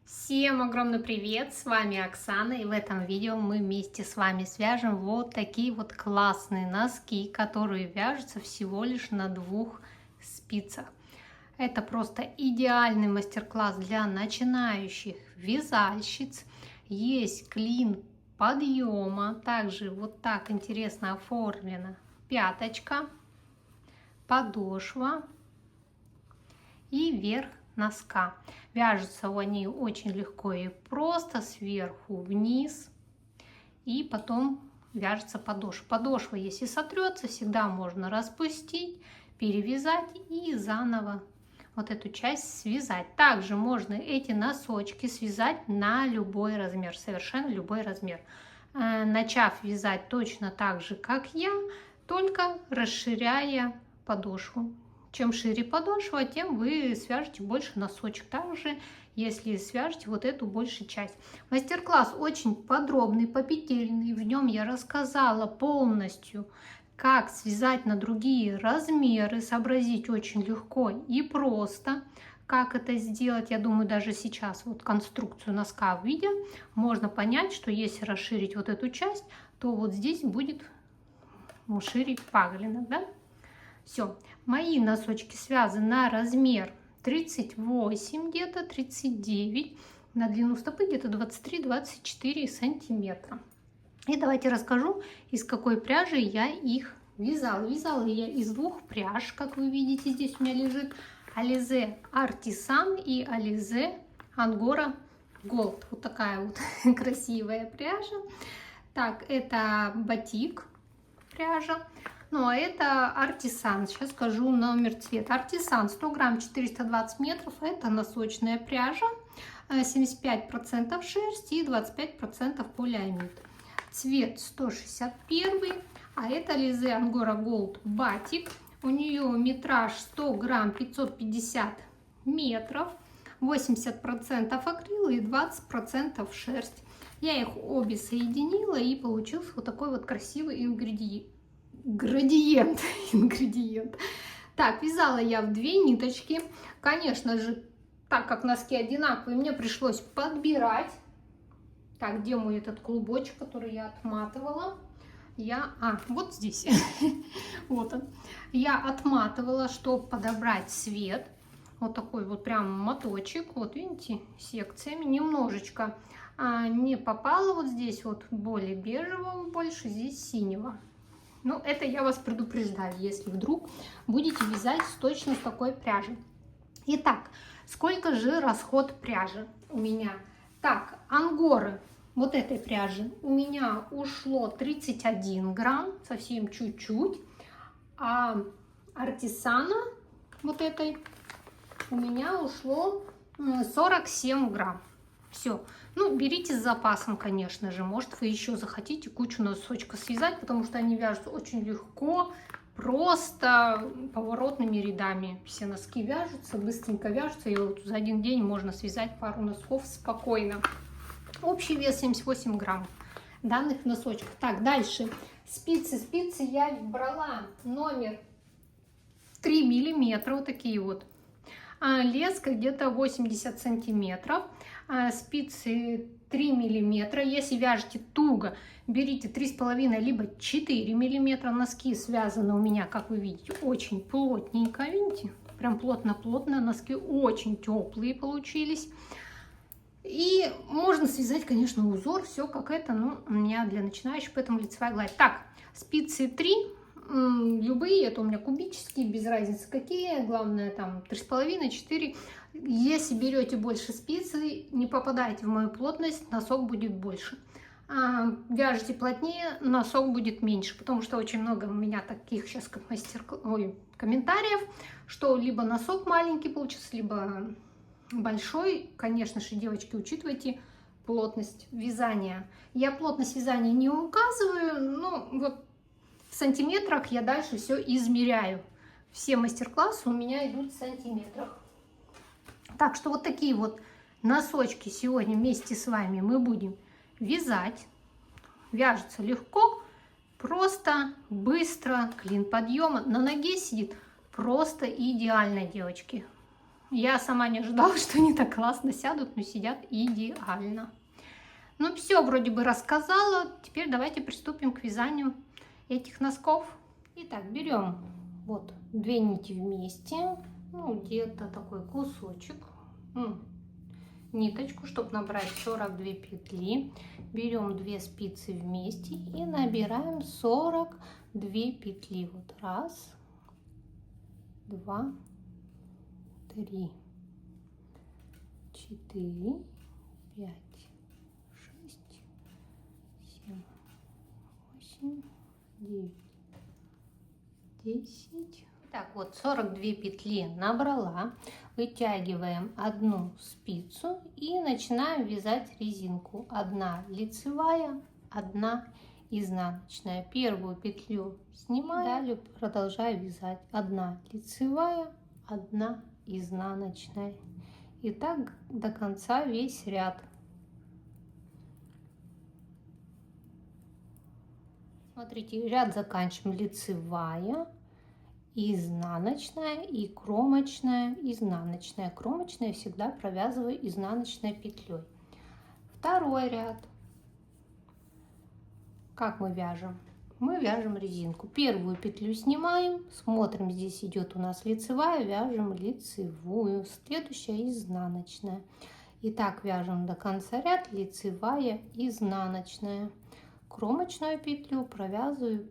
Всем огромный привет, с вами Оксана, и в этом видео мы вместе с вами свяжем вот такие вот классные носки, которые вяжутся всего лишь на 2 спицах. Это просто идеальный мастер-класс для начинающих вязальщиц. Есть клин подъема, также вот так интересно оформлена пяточка, подошва и верх носка. Вяжутся они очень легко и просто, сверху вниз, и потом вяжется подошва. Подошва, если сотрется, всегда можно распустить, перевязать и заново вот эту часть связать. Также можно эти носочки связать на любой размер, совершенно любой размер. Начав вязать точно так же, как я, только расширяя подошву. Чем шире подошва, тем вы свяжете больше носочек. Также, если свяжете вот эту большую часть. Мастер-класс очень подробный, попетельный. В нем я рассказала полностью, как связать на другие размеры. Сообразить очень легко и просто. Как это сделать, я думаю, даже сейчас вот конструкцию носка видя, можно понять, что если расширить вот эту часть, то вот здесь будет шире паглина, да? Все, мои носочки связаны на размер 38, где-то 39, на длину стопы где-то 23-24 сантиметра. И давайте расскажу, из какой пряжи я их вязала. Вязала я из 2 пряж, как вы видите, здесь у меня лежит Alize Artisan и Alize Angora Gold. Вот такая вот красивая пряжа. Так, это батик пряжа. Ну, а это Artisan. Сейчас скажу номер цвета. Artisan 100 грамм, 420 метров. Это носочная пряжа. 75% шерсть и 25% полиамид. Цвет 161. А это Alize Angora Gold батик. У нее метраж 100 грамм, 550 метров. 80% акрил и 20% шерсть. Я их обе соединила, и получился вот такой вот красивый градиент. Так, вязала я в 2 ниточки. Конечно же, так как носки одинаковые, мне пришлось подбирать. Так, где мой этот клубочек, который я отматывала? Вот здесь. Вот он. Я отматывала, чтобы подобрать цвет. Вот такой вот прям моточек. Вот видите, секциями. Немножечко не попало вот здесь вот более бежевого, больше здесь синего. Ну, это я вас предупреждаю, если вдруг будете вязать точно с такой пряжей. Итак, сколько же расход пряжи у меня? Так, ангоры вот этой пряжи у меня ушло 31 грамм, совсем чуть-чуть. А артисана вот этой у меня ушло 47 грамм. Все. Ну, берите с запасом, конечно же. Может, вы еще захотите кучу носочков связать, потому что они вяжутся очень легко, просто поворотными рядами. Все носки вяжутся, быстренько вяжутся, и вот за один день можно связать пару носков спокойно. Общий вес 78 грамм данных носочков. Так, дальше. Спицы. Спицы я брала номер 3 миллиметра, вот такие вот. Леска где-то 80 сантиметров. Спицы 3 миллиметра. Если вяжете туго, берите 3,5 либо 4 миллиметра. Носки связаны у меня, как вы видите, очень плотненько. Видите? Прям плотно-плотно. Носки очень теплые получились. И можно связать, конечно, узор. Все как это, но у меня для начинающих, поэтому лицевая гладь. Так, спицы 3. Любые, это у меня кубические, без разницы какие, главное там 3,5-4. Если берете больше спицы, не попадаете в мою плотность, носок будет больше. Вяжете плотнее, носок будет меньше, потому что очень много у меня таких сейчас комментариев, что либо носок маленький получится, либо большой. Конечно же, девочки, учитывайте плотность вязания. Я плотность вязания не указываю, но вот в сантиметрах я дальше все измеряю. Все мастер-классы у меня идут в сантиметрах. Так что вот такие вот носочки сегодня вместе с вами мы будем вязать. Вяжется легко, просто, быстро, клин подъема. На ноге сидит просто идеально, девочки. Я сама не ожидала, что они так классно сядут, но сидят идеально. Ну все, вроде бы рассказала. Теперь давайте приступим к вязанию этих носков. Итак, берем вот 2 нити вместе, ну где-то такой кусочек, ниточку, чтобы набрать 42 петли. Берем 2 спицы вместе и набираем 42 петли. Вот раз, два, 3, 4, 5, 6, 7, 8, 9, 10. Так, вот 42 петли набрала. Вытягиваем одну спицу и начинаем вязать резинку. 1 лицевая, 1 изнаночная. Первую петлю снимаю, далее продолжаю вязать. 1 лицевая, 1 изнаночная. И так до конца весь ряд. Смотрите, ряд заканчиваем: лицевая, изнаночная и кромочная, изнаночная. Кромочная всегда провязываю изнаночной петлей. Второй ряд. Как мы вяжем? Мы вяжем резинку. Первую петлю снимаем, смотрим, здесь идет у нас лицевая, вяжем лицевую. Следующая изнаночная. И так вяжем до конца ряд: лицевая, изнаночная. Кромочную петлю провязываю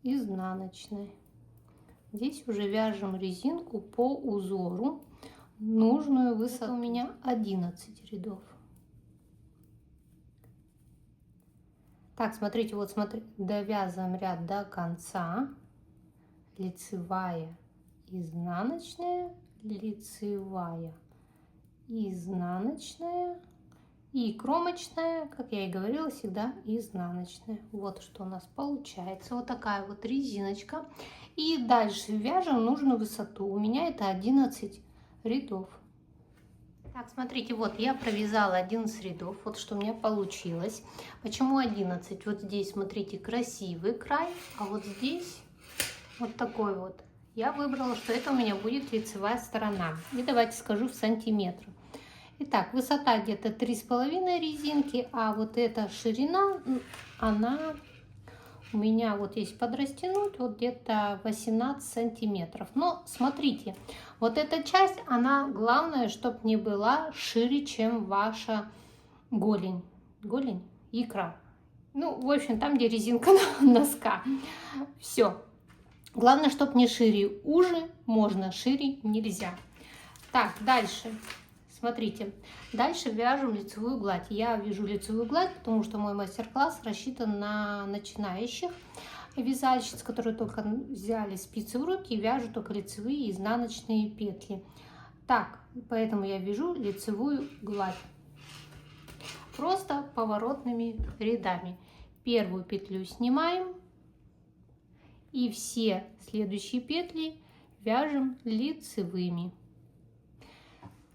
изнаночной. Здесь уже вяжем резинку по узору, нужную высоту. Это у меня 11 рядов. Так, смотрите, вот смотрите, довязываем ряд до конца. Лицевая, изнаночная, лицевая, изнаночная и кромочная, как я и говорила, всегда изнаночная. Вот что у нас получается. Вот такая вот резиночка. И дальше вяжем нужную высоту. У меня это 11 рядов. Так, смотрите, вот я провязала 11 рядов. Вот что у меня получилось. Почему 11? Вот здесь, смотрите, красивый край, а вот здесь вот такой вот. Я выбрала, что это у меня будет лицевая сторона. И давайте скажу в сантиметрах. Итак, высота где-то 3,5 резинки, а вот эта ширина, она у меня, вот если подрастянуть, вот где-то 18 сантиметров. Но смотрите, вот эта часть, она главное, чтобы не была шире, чем ваша голень. Голень? Икра. Ну, в общем, там, где резинка носка. Все. Главное, чтобы не шире. Уже можно, шире нельзя. Так, дальше. Смотрите, дальше вяжем лицевую гладь. Я вяжу лицевую гладь, потому что мой мастер-класс рассчитан на начинающих вязальщиц, которые только взяли спицы в руки и вяжут только лицевые и изнаночные петли. Так, поэтому я вяжу лицевую гладь. Просто поворотными рядами. Первую петлю снимаем и все следующие петли вяжем лицевыми.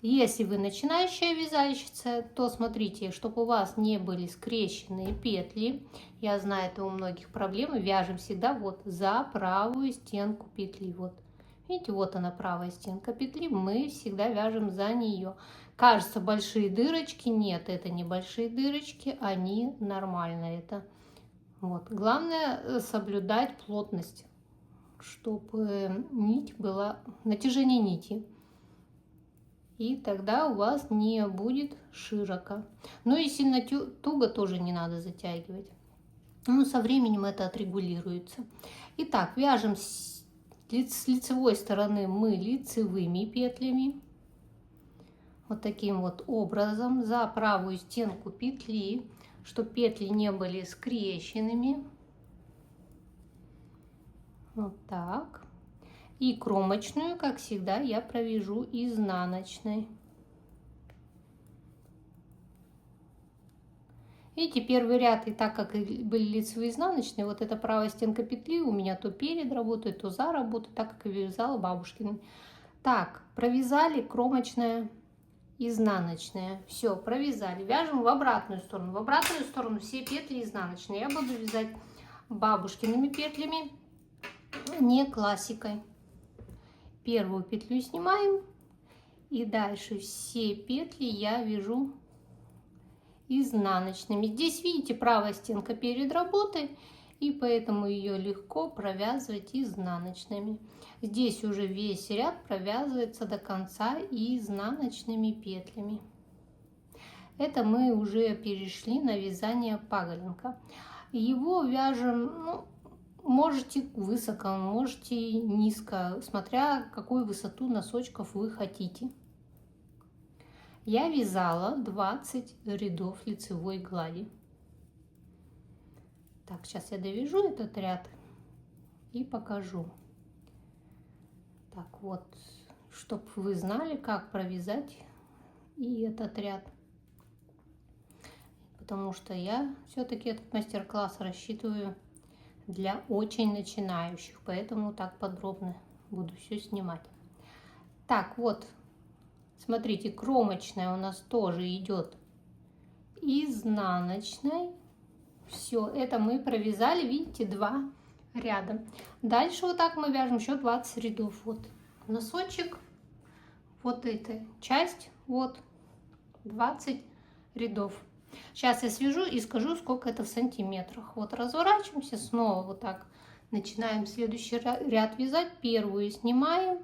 Если вы начинающая вязальщица, то смотрите, чтобы у вас не были скрещенные петли. Я знаю, это у многих проблемы. Вяжем всегда вот за правую стенку петли. Вот, видите, вот она, правая стенка петли. Мы всегда вяжем за нее. Кажется, большие дырочки. Нет, это не большие дырочки, они нормально. Это вот. Главное соблюдать плотность, чтобы нить была, натяжение нити. И тогда у вас не будет широко. Но и сильно туго тоже не надо затягивать. Ну, со временем это отрегулируется. Итак, вяжем с лицевой стороны мы лицевыми петлями. Вот таким вот образом за правую стенку петли, чтобы петли не были скрещенными. Вот так. И кромочную, как всегда, я провяжу изнаночной. Видите, первый ряд, и так как были лицевые изнаночные, вот эта правая стенка петли у меня то перед работает, то за работает, так как я вязала бабушкиной. Так, провязали кромочная, изнаночная. Все, провязали. Вяжем в обратную сторону. В обратную сторону все петли изнаночные. Я буду вязать бабушкиными петлями, не классикой. Первую петлю снимаем И дальше все петли я вяжу изнаночными. Здесь, видите, правая стенка перед работой, и поэтому ее легко провязывать изнаночными. Здесь уже весь ряд провязывается до конца изнаночными петлями. Это мы уже перешли на вязание паголенка. Его вяжем, ну, можете высоко, можете низко, смотря какую высоту носочков вы хотите. Я вязала 20 рядов лицевой глади. Так, сейчас я довяжу этот ряд и покажу. Так вот, чтобы вы знали, как провязать и этот ряд. Потому что я все-таки этот мастер-класс рассчитываю для очень начинающих, поэтому так подробно буду все снимать. Так вот, смотрите, кромочная у нас тоже идет изнаночной. Все, это мы провязали, видите, 2 ряда. Дальше вот так мы вяжем еще 20 рядов. Вот носочек, вот эта часть, вот 20 рядов. Сейчас я свяжу и скажу, сколько это в сантиметрах. Вот разворачиваемся, снова вот так начинаем следующий ряд вязать. Первую снимаем.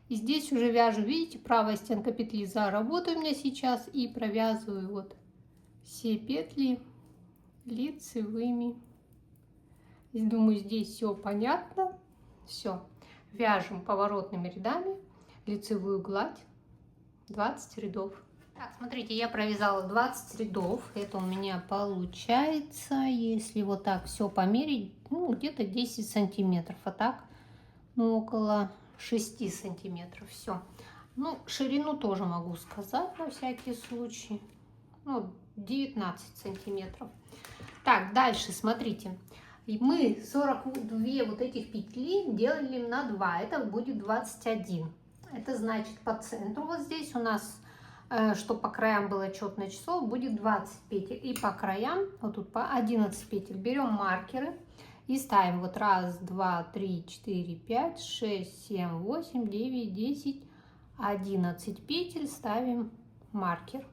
И здесь уже вяжу, видите, правая стенка петли за работу у меня сейчас. И провязываю вот все петли лицевыми. Думаю, здесь все понятно. Все. Вяжем поворотными рядами лицевую гладь 20 рядов. Так, смотрите, я провязала 20 рядов. Это у меня получается, если вот так все померить, ну, где-то 10 сантиметров. А так, ну, около 6 сантиметров. Все. Ну, ширину тоже могу сказать на всякий случай. Ну, 19 сантиметров. Так, дальше, смотрите. Мы 42 вот этих петли делали на 2. Это будет 21. Это значит, по центру вот здесь у нас, что по краям было четное число, будет 20 петель. И по краям, вот тут по 11 петель, берем маркеры и ставим вот 1, 2, 3, 4, 5, 6, 7, 8, 9, 10, 11 петель, ставим маркер.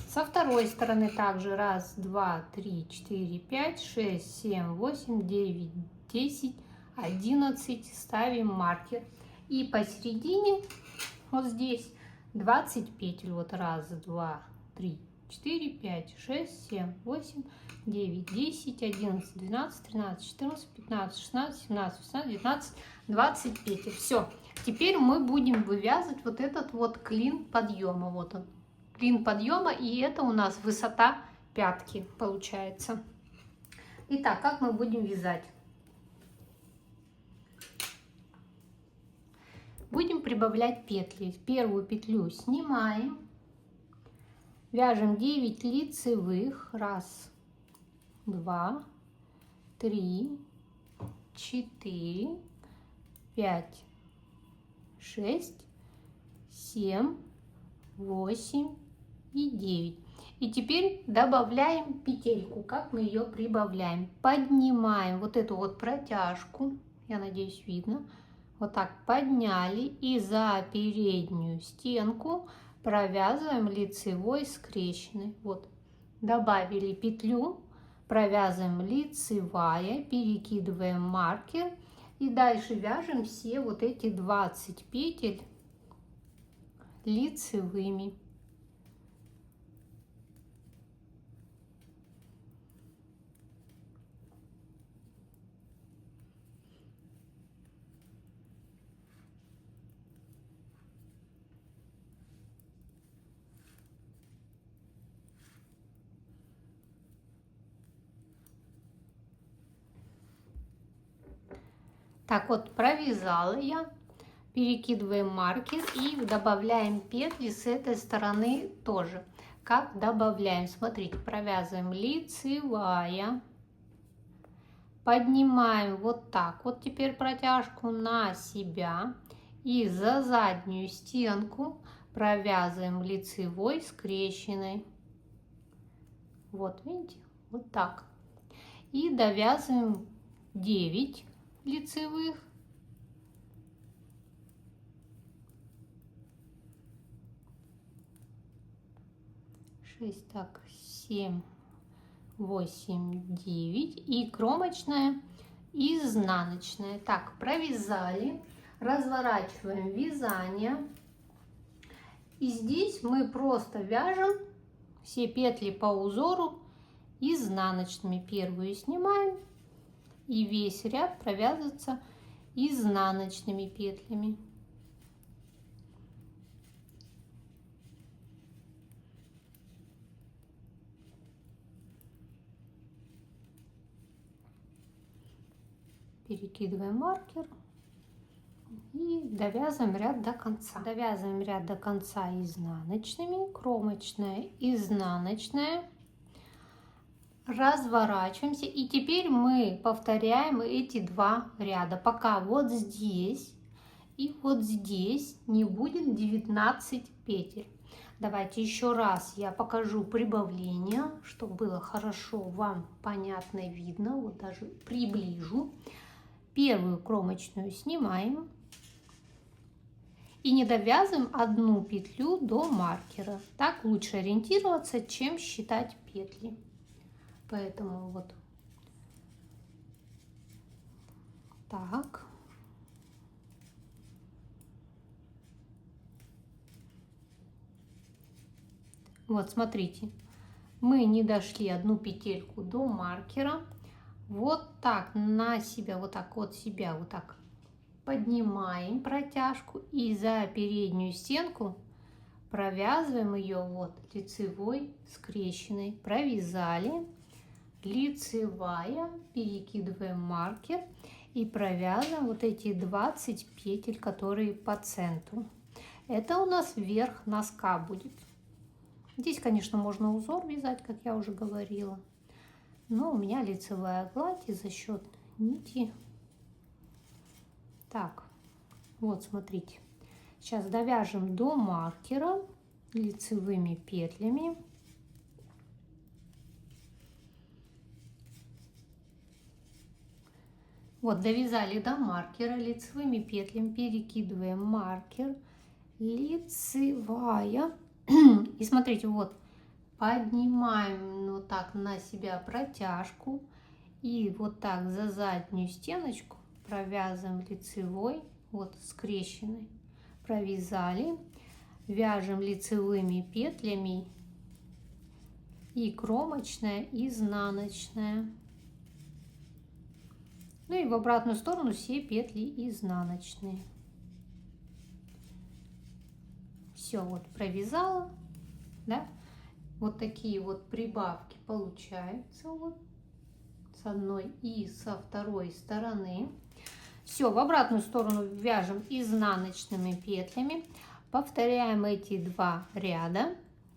Со второй стороны также 1, 2, 3, 4, 5, 6, 7, 8, 9, 10, 11 ставим маркер. И посередине вот здесь 20 петель. Вот 1, 2, 3, 4, 5, 6, 7, 8, 9, 10, 11, 12, 13, 14, 15, 16, 17, 18, 19, 20 петель. Все. Теперь мы будем вывязывать вот этот вот клин подъема. Вот он. Клин подъема, и это у нас высота пятки получается. Итак, как мы будем вязать? Будем прибавлять петли. Первую петлю снимаем, вяжем 9 лицевых. 1, 2, 3, 4, 5, 6, 7, 8 и 9. И теперь добавляем петельку. Как мы ее прибавляем? Поднимаем вот эту вот протяжку, я надеюсь, видно. Вот так подняли и за переднюю стенку провязываем лицевой скрещенный. Вот, добавили петлю, провязываем лицевая, перекидываем маркер и дальше вяжем все вот эти 20 петель лицевыми. Так вот, провязала я, перекидываем маркер и добавляем петли с этой стороны тоже. Как добавляем? Смотрите, провязываем лицевая, поднимаем вот так вот теперь протяжку на себя и за заднюю стенку провязываем лицевой скрещенной. Вот, видите, вот так. И довязываем 9 лицевых 6, так, 7, 8, 9. И кромочная, изнаночная. Так, провязали. Разворачиваем вязание. И здесь мы просто вяжем все петли по узору изнаночными. Первую снимаем, и весь ряд провязывается изнаночными петлями. Перекидываем маркер и довязываем ряд до конца. Довязываем ряд до конца изнаночными, кромочная, изнаночная. Разворачиваемся, и теперь мы повторяем эти два ряда, пока вот здесь и вот здесь не будет 19 петель. Давайте еще раз я покажу прибавление, чтобы было хорошо вам понятно и видно. Вот даже приближу. Первую кромочную снимаем и не довязываем одну петлю до маркера. Так лучше ориентироваться, чем считать петли. Поэтому вот так. Вот смотрите, мы не дошли одну петельку до маркера. Вот так на себя, вот так вот себя, вот так поднимаем протяжку и за переднюю стенку провязываем ее вот лицевой скрещенной. Провязали, лицевая, перекидываем маркер и провязываем вот эти 20 петель, которые по центру. Это у нас верх носка будет. Здесь, конечно, можно узор вязать, как я уже говорила. Но у меня лицевая гладь, и за счет нити. Так, вот смотрите. Сейчас довяжем до маркера лицевыми петлями. Вот, довязали до маркера лицевыми петлями, перекидываем маркер, лицевая. И смотрите, вот. Поднимаем вот так на себя протяжку и вот так за заднюю стеночку провязываем лицевой, вот скрещенной. Провязали, вяжем лицевыми петлями и кромочная, изнаночная. Ну и в обратную сторону все петли изнаночные. Все, вот провязала, да? Вот такие вот прибавки получаются вот с одной и со второй стороны. Все, в обратную сторону вяжем изнаночными петлями. Повторяем эти два ряда,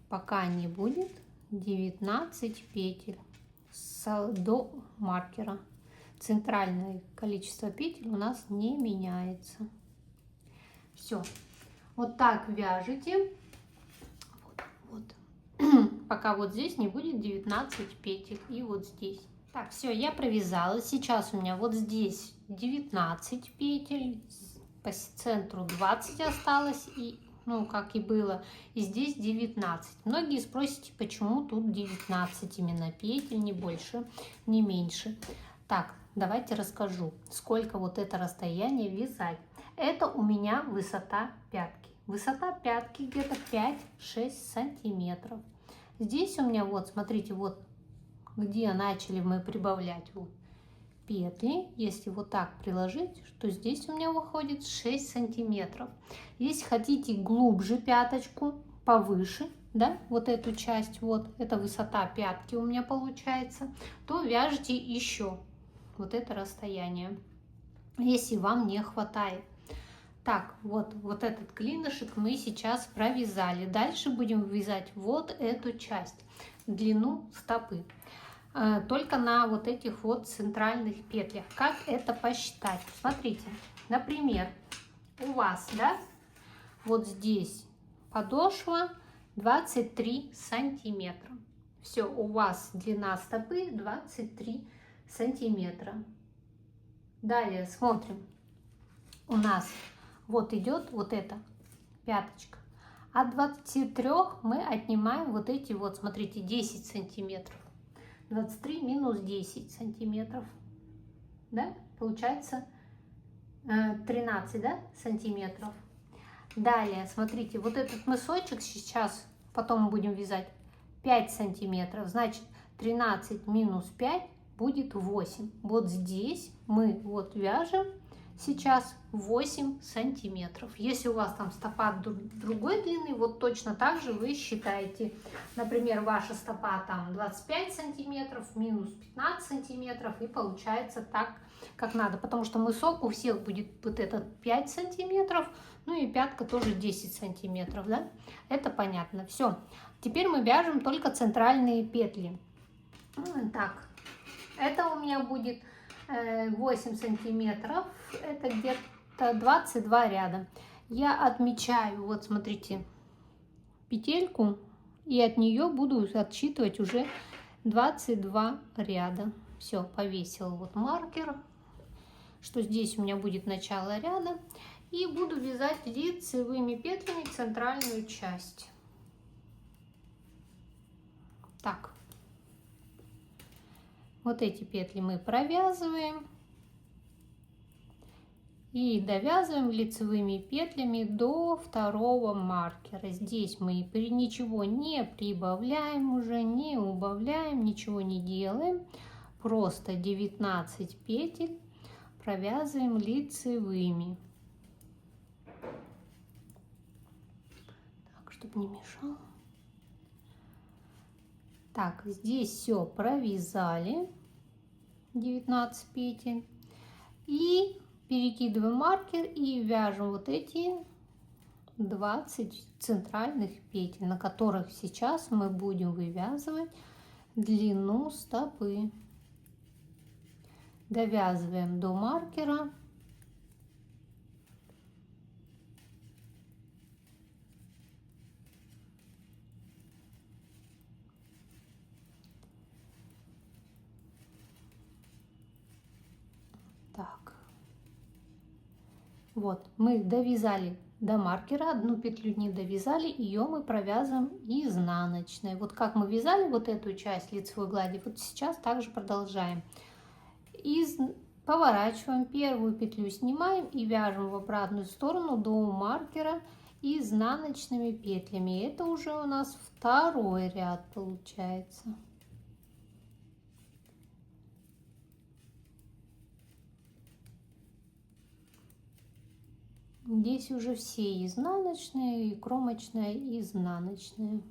пока не будет 19 петель до маркера. Центральное количество петель у нас не меняется. Все, вот так вяжете. Вот. Пока вот здесь не будет 19 петель, и вот здесь. Так, все, я провязала. Сейчас у меня вот здесь 19 петель, по центру 20 осталось, и, ну, как и было, и здесь 19. Многие спросите, почему тут 19 именно петель, не больше, не меньше. Так, давайте расскажу, сколько вот это расстояние вязать. Это у меня высота пятки. Высота пятки где-то 5-6 сантиметров. Здесь у меня вот, смотрите, вот где начали мы прибавлять вот петли. Если вот так приложить, то здесь у меня выходит 6 сантиметров. Если хотите глубже пяточку, повыше, да, вот эту часть, вот это высота пятки у меня получается, то вяжите еще вот это расстояние, если вам не хватает. Так, вот этот клинышек мы сейчас провязали. Дальше будем вязать вот эту часть, длину стопы. Только на вот этих вот центральных петлях. Как это посчитать? Смотрите, например, у вас, да, вот здесь подошва 23 сантиметра. Все, у вас длина стопы 23 сантиметра. Далее смотрим. У нас вот идет вот эта пяточка, От 23 мы отнимаем вот эти вот, смотрите, 10 сантиметров. 23 минус 10 сантиметров, да, получается 13, да, сантиметров. Далее, смотрите, вот этот мысочек сейчас, потом мы будем вязать 5 сантиметров, значит 13 минус 5 будет 8. Вот здесь мы вот вяжем сейчас 8 сантиметров. Если у вас там стопа другой длины, вот точно так же вы считаете. Например, ваша стопа там 25 сантиметров, минус 15 сантиметров, и получается так, как надо. Потому что мысок у всех будет вот этот 5 сантиметров, ну и пятка тоже 10 сантиметров, да? Это понятно. Все. Теперь мы вяжем только центральные петли. Так, это у меня будет 8 сантиметров, это где-то 22 ряда. Я отмечаю, вот смотрите, петельку, и от нее буду отсчитывать уже 22 ряда. Все, повесила вот маркер, что здесь у меня будет начало ряда, и буду вязать лицевыми петлями центральную часть. Так. Вот эти петли мы провязываем и довязываем лицевыми петлями до второго маркера. Здесь мы ничего не прибавляем уже, не убавляем, ничего не делаем. Просто 19 петель провязываем лицевыми. Так, чтобы не мешало. Так, здесь все провязали, 19 петель, и перекидываем маркер и вяжем вот эти 20 центральных петель, на которых сейчас мы будем вывязывать длину стопы. Довязываем до маркера. Так, вот мы довязали до маркера, одну петлю не довязали, ее мы провязываем изнаночной. Вот как мы вязали вот эту часть лицевой глади, вот сейчас также продолжаем. Поворачиваем, первую петлю снимаем и вяжем в обратную сторону до маркера изнаночными петлями. Это уже у нас второй ряд получается. Здесь уже все изнаночные, и кромочная, и изнаночная.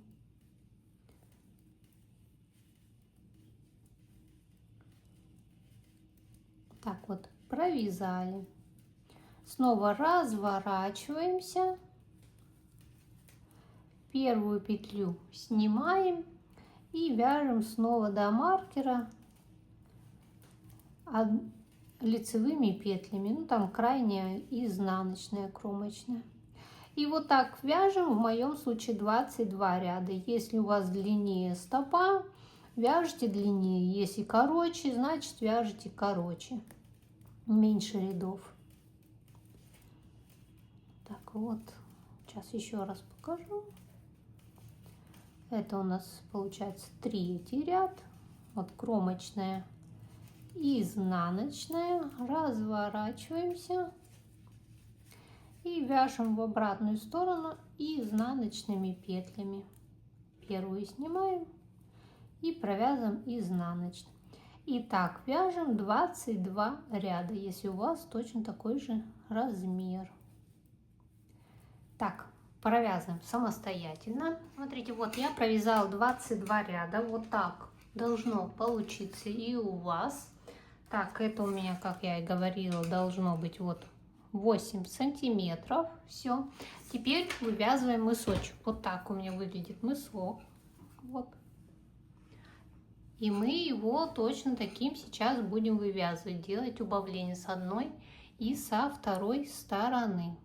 Так вот, провязали. Снова разворачиваемся. Первую петлю снимаем и вяжем снова до маркера лицевыми петлями. Ну, там крайняя изнаночная, кромочная. И вот так вяжем, в моем случае 22 ряда. Если у вас длиннее стопа, вяжите длиннее. Если короче, значит вяжите короче. Меньше рядов. Так вот, сейчас еще раз покажу. Это у нас получается третий ряд. Вот кромочная, изнаночная. Разворачиваемся и вяжем в обратную сторону изнаночными петлями. Первую снимаем и провязываем изнаночной. И так вяжем 22 ряда, если у вас точно такой же размер. Так, провязываем самостоятельно. Смотрите, вот я провязала 22 ряда. Вот так должно получиться и у вас. Так, это у меня, как я и говорила, должно быть вот 8 сантиметров. Все. Теперь вывязываем мысочек. Вот так у меня выглядит мысок. Вот. И мы его точно таким сейчас будем вывязывать, делать убавление с одной и со второй стороны.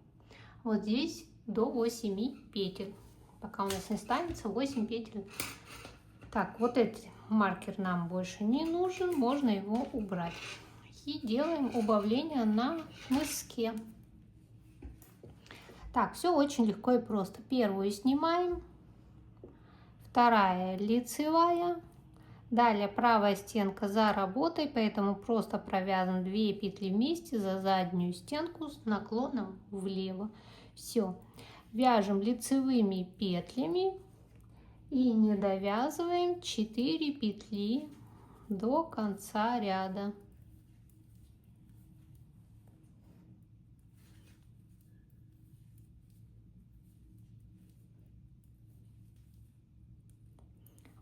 Вот здесь до 8 петель. Пока у нас не останется 8 петель. Так, вот этот маркер нам больше не нужен, можно его убрать. И делаем убавление на мыске. Так, все очень легко и просто. Первую снимаем, вторая лицевая. Далее правая стенка за работой, поэтому просто провязываем 2 петли вместе за заднюю стенку с наклоном влево. Все. Вяжем лицевыми петлями и не довязываем 4 петли до конца ряда.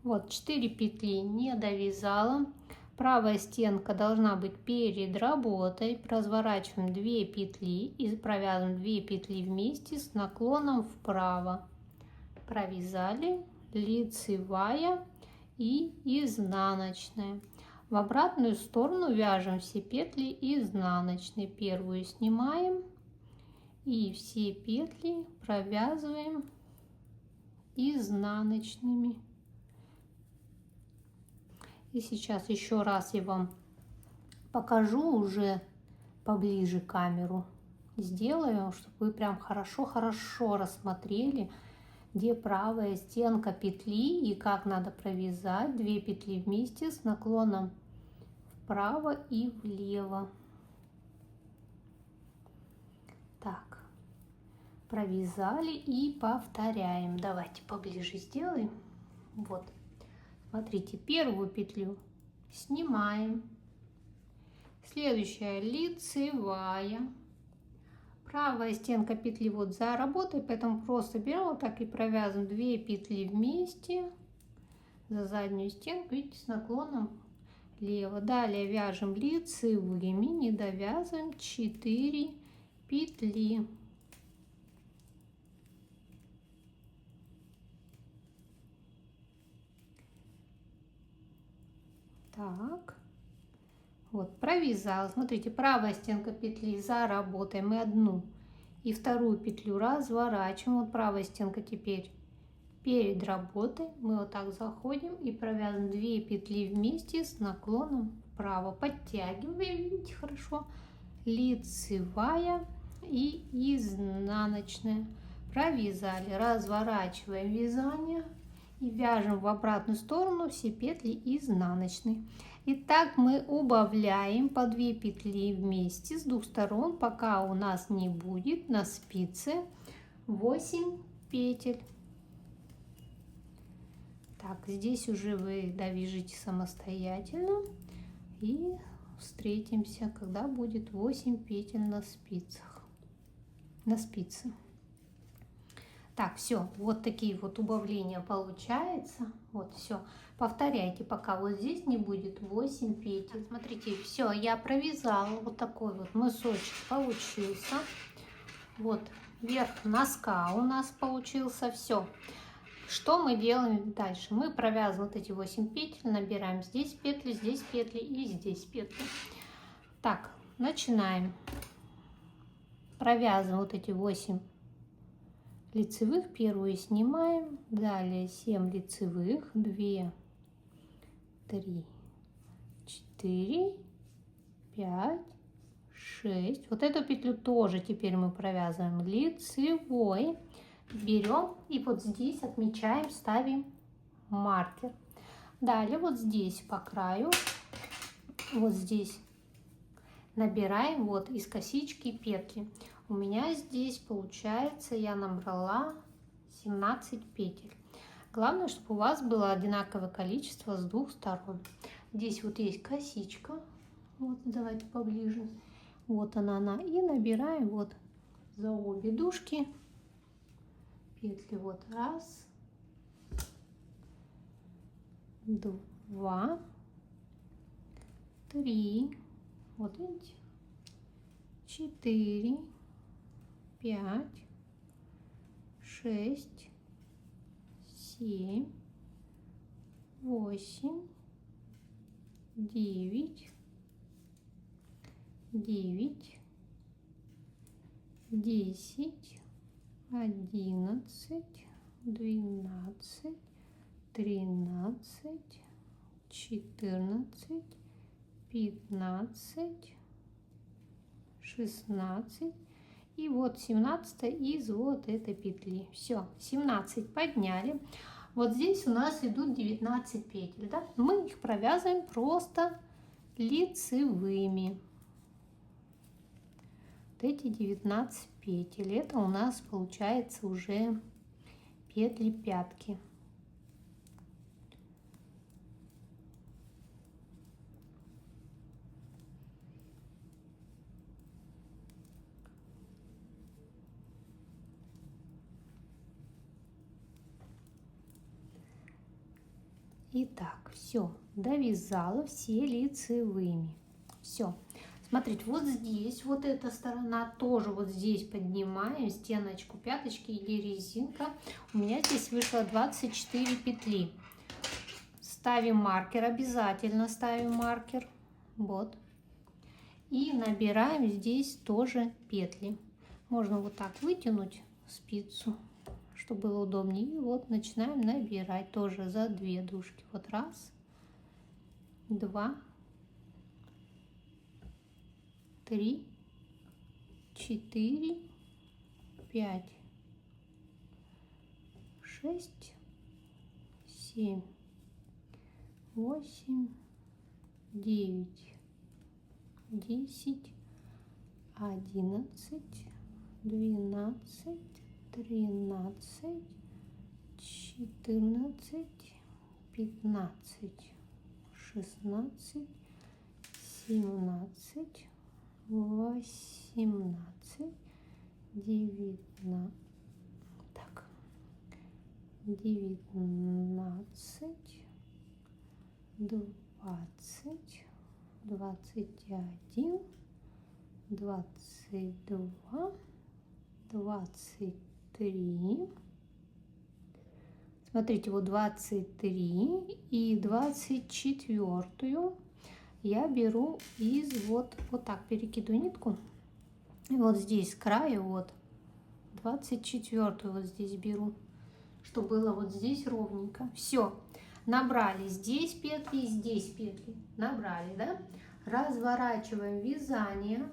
Вот 4 петли не довязала. Правая стенка должна быть перед работой. Разворачиваем 2 петли и провязываем 2 петли вместе с наклоном вправо. Провязали, лицевая и изнаночная. В обратную сторону вяжем все петли изнаночной. Первую снимаем и все петли провязываем изнаночными. И сейчас еще раз я вам покажу уже поближе камеру. Сделаю, чтобы вы прям хорошо рассмотрели, где правая стенка петли и как надо провязать 2 петли вместе с наклоном вправо и влево. Так, провязали и повторяем. Давайте поближе сделаем. Вот. Смотрите, первую петлю снимаем, следующая лицевая, правая стенка петли вот за работой, поэтому просто берем вот так и провязываем 2 петли вместе за заднюю стенку, видите, с наклоном влево. Далее вяжем лицевыми, не довязываем 4 петли. Так, вот провязала. Смотрите, правая стенка петли за работой, мы одну и вторую петлю разворачиваем. Вот правая стенка теперь перед работой, мы вот так заходим и провязываем 2 петли вместе с наклоном вправо. Подтягиваем, видите, хорошо. Лицевая и изнаночная. Провязали, разворачиваем вязание и вяжем в обратную сторону все петли изнаночные. И так мы убавляем по 2 петли вместе с двух сторон, пока у нас не будет на спице 8 петель. Так, здесь уже вы довяжите самостоятельно и встретимся, когда будет 8 петель на спицах, на спице. Так, все, вот такие вот убавления получается. Вот, все. Повторяйте, пока вот здесь не будет 8 петель. Так, смотрите, все, я провязала. Вот такой вот мысочек получился. Вот, верх носка у нас получился. Все. Что мы делаем дальше? Мы провязываем вот эти 8 петель, набираем здесь петли и здесь петли. Так, начинаем. Провязываем вот эти 8 лицевых, первую снимаем, далее 7 лицевых, 2, 3, 4, 5, 6. Вот эту петлю тоже теперь мы провязываем лицевой, берем и вот здесь отмечаем, ставим маркер. Далее вот здесь по краю, вот здесь набираем вот из косички петли. У меня здесь получается, я набрала 17 петель. Главное, чтобы у вас было одинаковое количество с двух сторон. Здесь вот есть косичка. Вот, давайте поближе. Вот она. И набираем вот за обе дужки петли. Вот раз, два, три. Вот видите? 4, 5, 6, 7, 8, 9, 10, 11, 12, 13, 14, 15, 16. И вот 17 из вот этой петли. Все, 17 подняли. Вот здесь у нас идут 19 петель, да? Мы их провязываем просто лицевыми. Вот эти 19 петель. Это у нас получается уже петли пятки. Итак, все, довязала все лицевыми. Все. Смотрите, вот здесь, вот эта сторона тоже вот здесь поднимаем стеночку пяточки или резинка. У меня здесь вышло 24 петли. Ставим маркер, обязательно ставим маркер. Вот. И набираем здесь тоже петли. Можно вот так вытянуть спицу, чтобы было удобнее. И вот начинаем набирать тоже за 2 дужки. Вот раз, 2, 3, 4, 5, 6, 7, 8, 9, 10, 11, 12, 13, 14, 15, 16, 17, 18, 19, так, 19, 20, 21, 22, 23. Смотрите, вот 23 и 24 я беру из вот так перекидываю нитку. И вот здесь с края вот 24 вот здесь беру, чтобы было вот здесь ровненько. Все, набрали здесь петли, набрали, да? Разворачиваем вязание.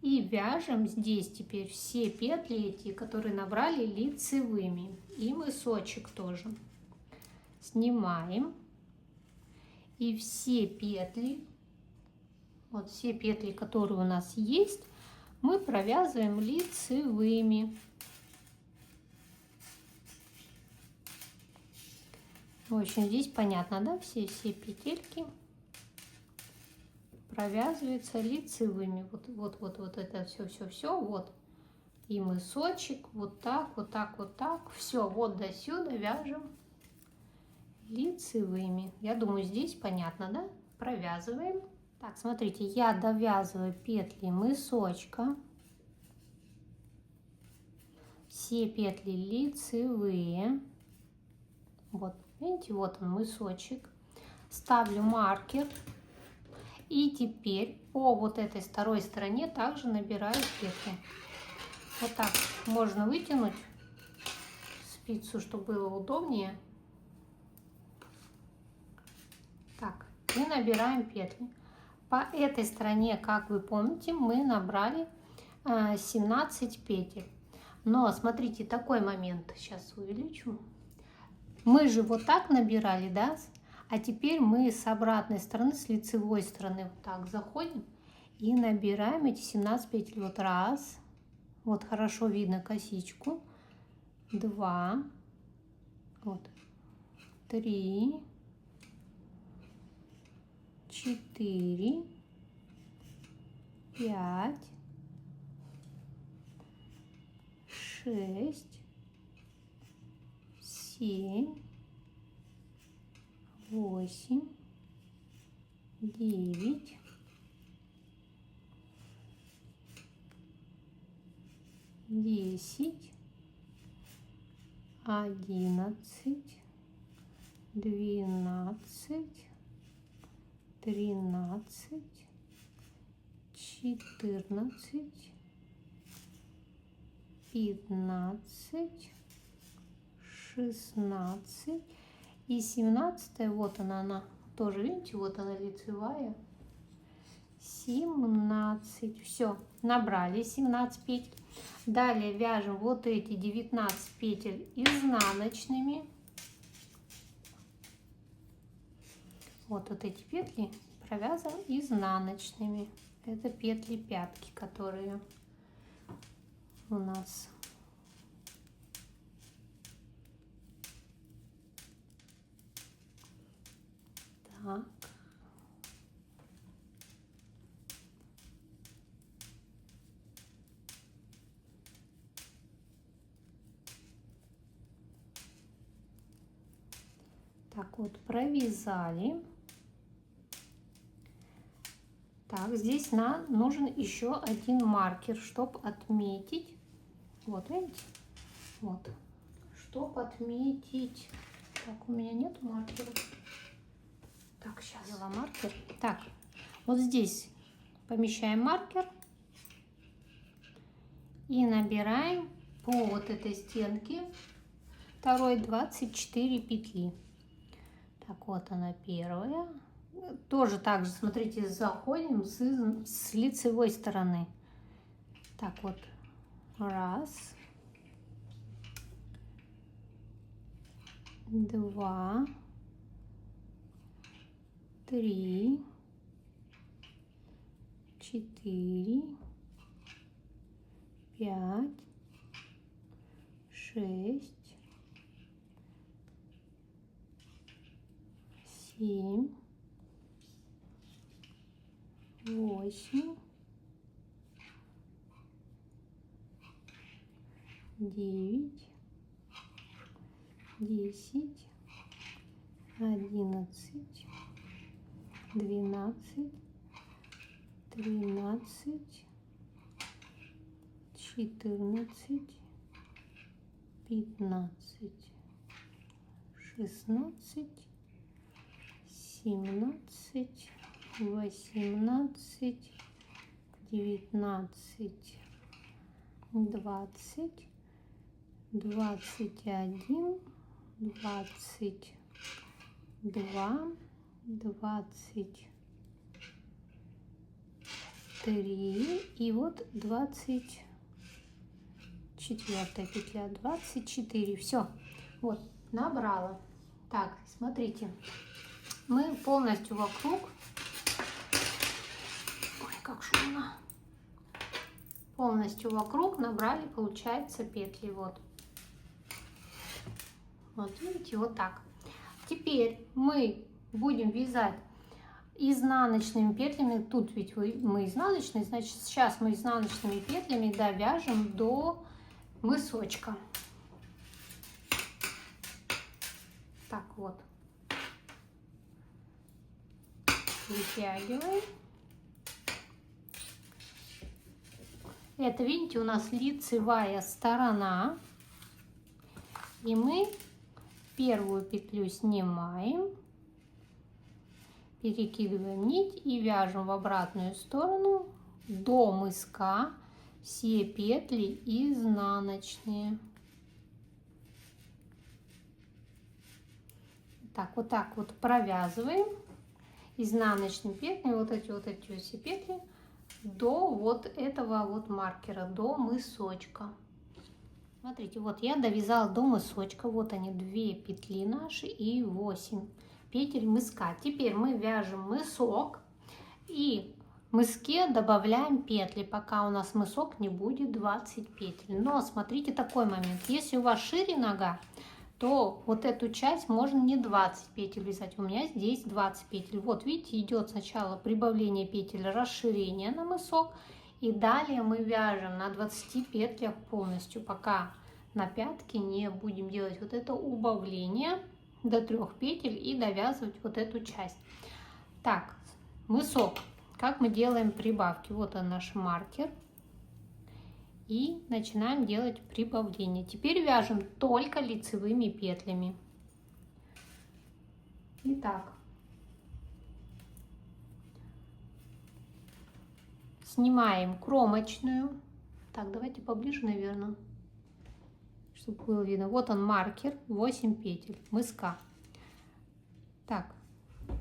И вяжем здесь теперь все петли эти, которые набрали, лицевыми. И мысочек тоже. Снимаем. И все петли, вот все петли, которые у нас есть, мы провязываем лицевыми. В общем, здесь понятно, да? Все петельки провязывается лицевыми. Вот это все. Вот. И мысочек. Вот так. Все. Вот до сюда вяжем лицевыми. Я думаю, здесь понятно, да? Провязываем. Так, смотрите, я довязываю петли мысочка. Все петли лицевые. Вот, видите, вот он мысочек. Ставлю маркер. И теперь по вот этой второй стороне также набираю петли. Вот так можно вытянуть спицу, чтобы было удобнее. Так, и набираем петли. По этой стороне, как вы помните, мы набрали 17 петель. Но смотрите, такой момент, сейчас увеличу. Мы же вот так набирали, да? А теперь мы с обратной стороны, с лицевой стороны вот так заходим и набираем эти 17 петель. Вот раз, вот хорошо видно косичку, 2, вот, 3, 4, 5, 6, 7, 8, 9, 10, 11, 12, 13, 14, 15, 16 и 17. Вот она тоже, видите, вот она лицевая. 17. Все, набрали 17 петель. Далее вяжем вот эти 19 петель изнаночными. Вот эти петли провязываем изнаночными. Это петли пятки, которые у нас. Так. Так вот, провязали. Так, здесь нам нужен еще один маркер, чтобы отметить. Вот, видите? Вот. Чтобы отметить. Так, у меня нет маркера. Так, сейчас взяла маркер. Так, вот здесь помещаем маркер. И набираем по вот этой стенке второй 24 петли. Так, вот она первая. Тоже так же, смотрите, заходим с лицевой стороны. Так вот, раз, два, три, 4, 5, 6, 7, 8, 9, 10, 11, 12, 13, 14, 15, 16, 17, 18, 19, 20, 21, 22, 23 и вот 24 петля, 24. Все, вот набрала. Так, смотрите, мы полностью вокруг. Ой, как шумно. Полностью вокруг набрали, получается, петли. Вот. Вот видите, вот так. Теперь мы будем вязать изнаночными петлями. Тут ведь мы изнаночные, значит, сейчас мы изнаночными петлями довяжем до мысочка. Так вот. Вытягиваем. Это, видите, у нас лицевая сторона. И мы первую петлю снимаем, перекидываем нить и вяжем в обратную сторону до мыска все петли изнаночные. Так вот провязываем изнаночными петлями вот эти все петли до вот этого вот маркера, до мысочка. Смотрите, вот я довязала до мысочка. Вот они, 2 петли наши и 8 петель мыска. Теперь мы вяжем мысок и в мыске добавляем петли, пока у нас мысок не будет 20 петель. Но смотрите такой момент. Если у вас шире нога, то вот эту часть можно не 20 петель вязать. У меня здесь 20 петель. Вот видите, идет сначала прибавление петель, расширение на мысок. И далее мы вяжем на 20 петлях полностью, пока на пятке не будем делать вот это убавление до 3 петель и довязывать вот эту часть. Так, мысок. Как мы делаем прибавки? Вот он наш маркер. И начинаем делать прибавление. Теперь вяжем только лицевыми петлями. Итак. Снимаем кромочную. Так, давайте поближе, наверное, чтобы было видно. Вот он маркер, 8 петель мыска. Так,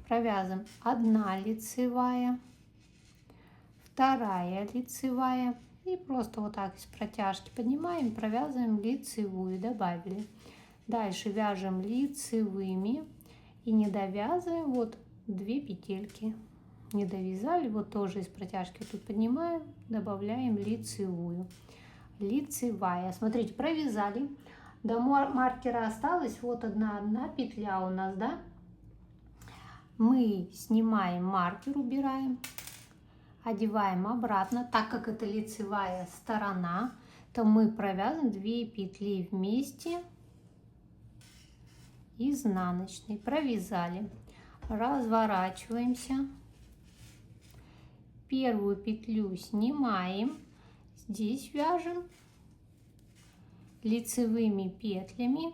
провязываем 1 лицевая, вторая лицевая. И просто вот так из протяжки поднимаем, провязываем лицевую, добавили. Дальше вяжем лицевыми и не довязываем вот 2 петельки. Не довязали, вот тоже из протяжки тут поднимаем, добавляем лицевую. Лицевая. Смотрите, провязали. До маркера осталась вот одна петля у нас, да? Мы снимаем маркер, убираем, одеваем обратно. Так как это лицевая сторона, то мы провязываем 2 петли вместе изнаночной. Провязали. Разворачиваемся. Первую петлю снимаем. Здесь вяжем лицевыми петлями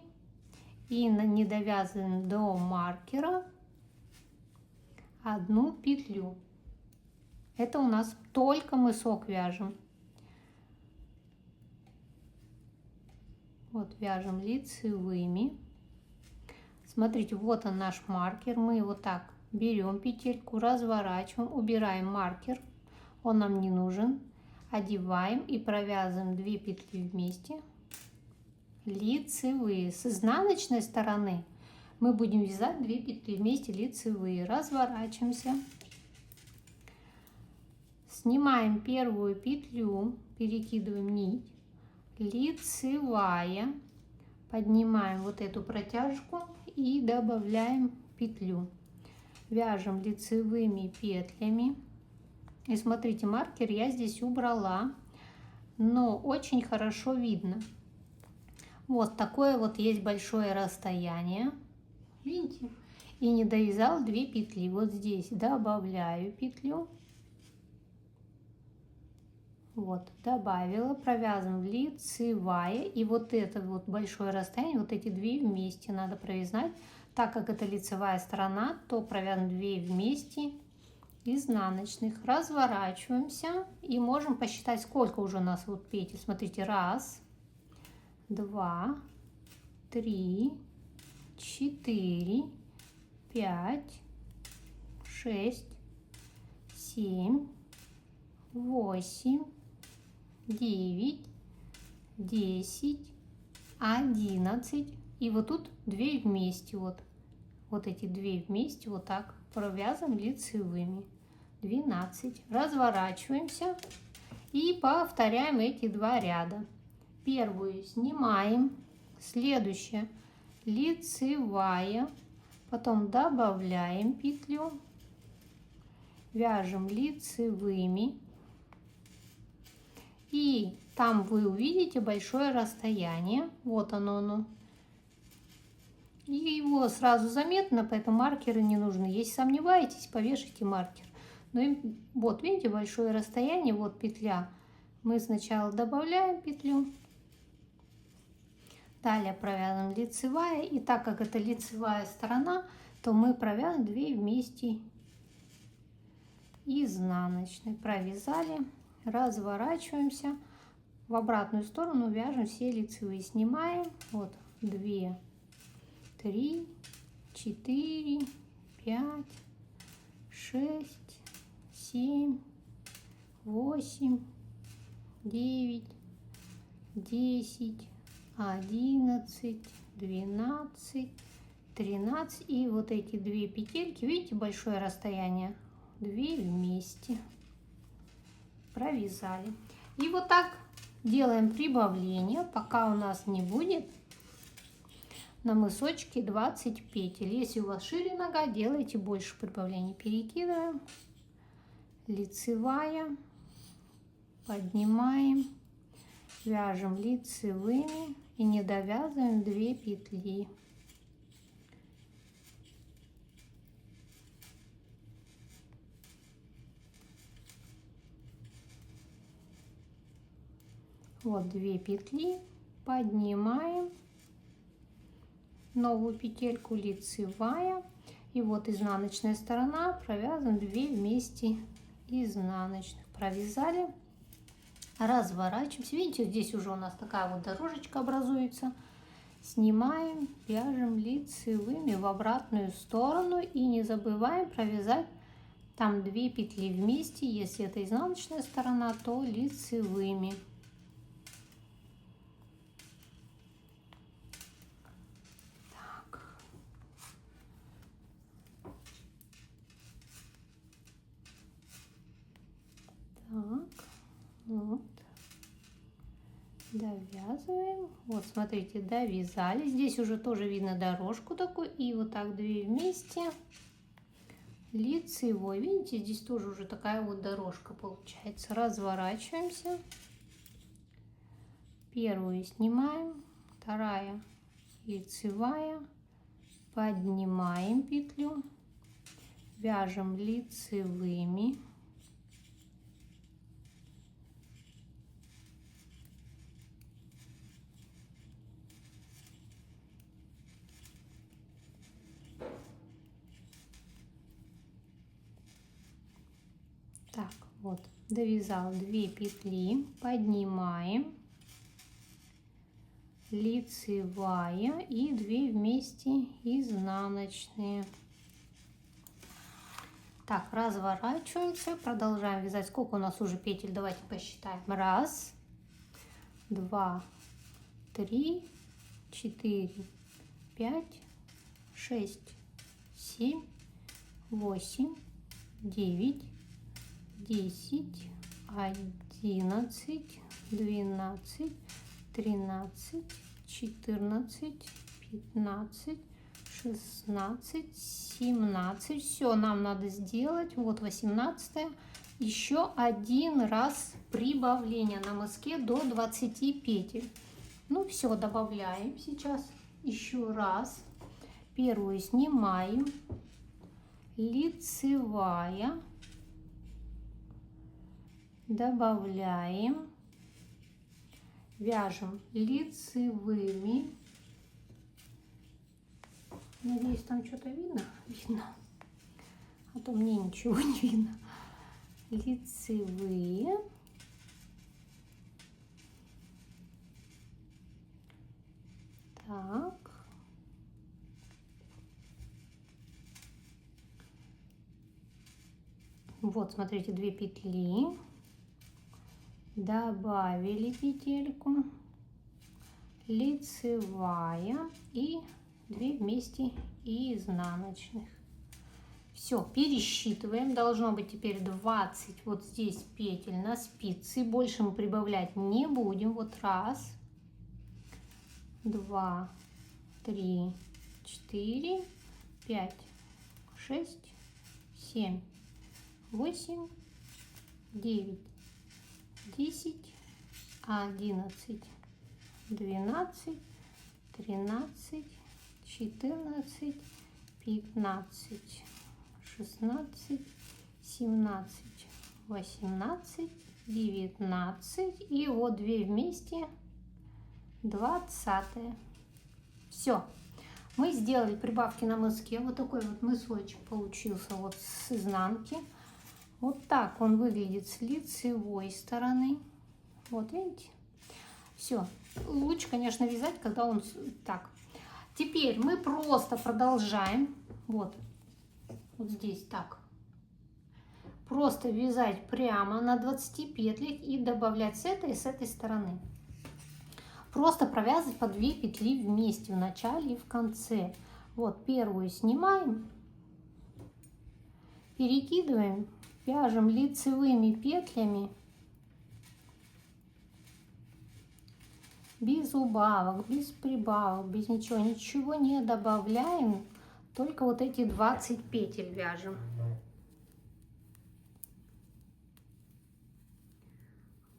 и не довязываем до маркера 1 петлю. Это у нас только мысок вяжем. Вот вяжем лицевыми. Смотрите, вот он наш маркер. Мы вот так берем петельку, разворачиваем, убираем маркер. Он нам не нужен. Одеваем и провязываем 2 петли вместе. Лицевые. С изнаночной стороны мы будем вязать 2 петли вместе лицевые. Разворачиваемся. Снимаем первую петлю, перекидываем нить. Лицевая. Поднимаем вот эту протяжку и добавляем петлю. Вяжем лицевыми петлями. И смотрите, маркер я здесь убрала, но очень хорошо видно. Вот такое вот есть большое расстояние. Видите? И не довязала 2 петли. Вот здесь добавляю петлю. Вот, добавила, провязываем лицевая. И вот это вот большое расстояние, вот эти 2 вместе надо провязать. Так как это лицевая сторона, то провязываем 2 вместе изнаночных. Разворачиваемся и можем посчитать, сколько уже у нас вот петель. Смотрите, 1, 2, 3, 4, 5, 6, 7, 8, 9, 10, 11. И вот тут 2 вместе. Вот эти 2 вместе вот так провязываем лицевыми. 12. Разворачиваемся и повторяем эти 2 ряда. Первую снимаем, следующая лицевая, потом добавляем петлю, вяжем лицевыми, и там вы увидите большое расстояние. Вот оно. И его сразу заметно, поэтому маркеры не нужны. Если сомневаетесь, повешайте маркер. Вот видите, большое расстояние, вот петля. Мы сначала добавляем петлю, далее провязываем лицевая. И так как это лицевая сторона, то мы провязываем 2 вместе изнаночной. Провязали, разворачиваемся. В обратную сторону вяжем все лицевые. Снимаем. Вот 2, 3, 4, 5, 6, 7, 8, 9, 10, 11, 12, 13. И вот эти 2 петельки, видите, большое расстояние, 2 вместе провязали. И вот так делаем прибавление, пока у нас не будет на мысочке 20 петель. Если у вас шире нога, делайте больше прибавлений. Перекидываем, лицевая, поднимаем, вяжем лицевыми и не довязываем 2 петли. Вот 2 петли, поднимаем, новую петельку лицевая, и вот изнаночная сторона, провязываем 2 вместе изнаночных. Провязали, разворачиваемся. Видите, здесь уже у нас такая вот дорожечка образуется. Снимаем, вяжем лицевыми в обратную сторону и не забываем провязать Там 2 петли вместе, если это изнаночная сторона, то лицевыми. Так. Так, вот. Довязываем. Вот, смотрите, довязали. Здесь уже тоже видно дорожку такую. И вот так 2 вместе. Лицевой. Видите, здесь тоже уже такая вот дорожка получается. Разворачиваемся. Первую снимаем. Вторая лицевая. Поднимаем петлю. Вяжем лицевыми. Так, вот, довязала 2 петли, поднимаем, лицевая и 2 вместе изнаночные. Так, разворачиваемся, продолжаем вязать. Сколько у нас уже петель? Давайте посчитаем. 1, 2, 3, 4, 5, 6, 7, 8, 9, 10, 11, 12, 13, 14, 15, 16, 17. Все, нам надо сделать. Вот 18. Еще один раз прибавление на мыске до 20 петель. Ну все, добавляем сейчас еще раз. Первую снимаем. Лицевая. Добавляем, вяжем лицевыми. Надеюсь, там что-то видно? Видно. А то мне ничего не видно. Лицевые. Так. Вот, смотрите, 2 петли. Добавили петельку, лицевая и 2 вместе изнаночных. Все, пересчитываем. Должно быть теперь 20 вот здесь петель на спице. Больше мы прибавлять не будем. Вот 1, 2, 3, 4, 5, 6, 7, 8, 9, 10, 11, 12, 13, 14, 15, 16, 17, 18, 19 и вот 2 вместе 20. Все, мы сделали прибавки на мыске. Вот такой вот мысочек получился вот с изнанки. Вот так он выглядит с лицевой стороны. Вот видите? Все. Лучше, конечно, вязать, когда он так. Теперь мы просто продолжаем. Вот. Вот здесь так. Просто вязать прямо на 20 петлях и добавлять с этой и с этой стороны. Просто провязывать по 2 петли вместе в начале и в конце. Вот первую снимаем. Перекидываем. Вяжем лицевыми петлями, без убавок, без прибавок, без ничего, ничего не добавляем, только вот эти 20 петель вяжем.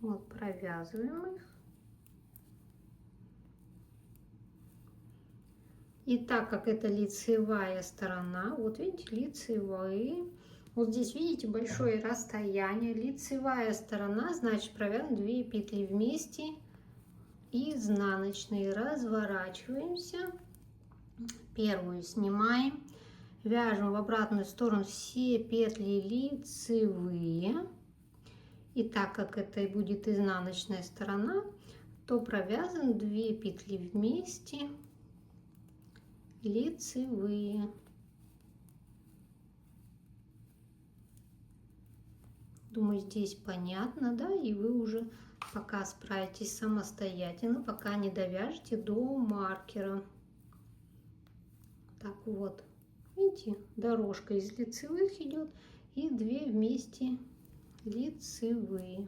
Вот провязываем их. И так как это лицевая сторона, вот видите, лицевые. Вот здесь, видите, большое расстояние. Лицевая сторона, значит, провязываем 2 петли вместе. Изнаночные. Разворачиваемся. Первую снимаем. Вяжем в обратную сторону все петли лицевые. И так как это и будет изнаночная сторона, то провязываем 2 петли вместе. Лицевые. думаю, здесь понятно, да, и вы уже пока справитесь самостоятельно, пока не довяжете до маркера. Так вот, видите, дорожка из лицевых идет и 2 вместе лицевые.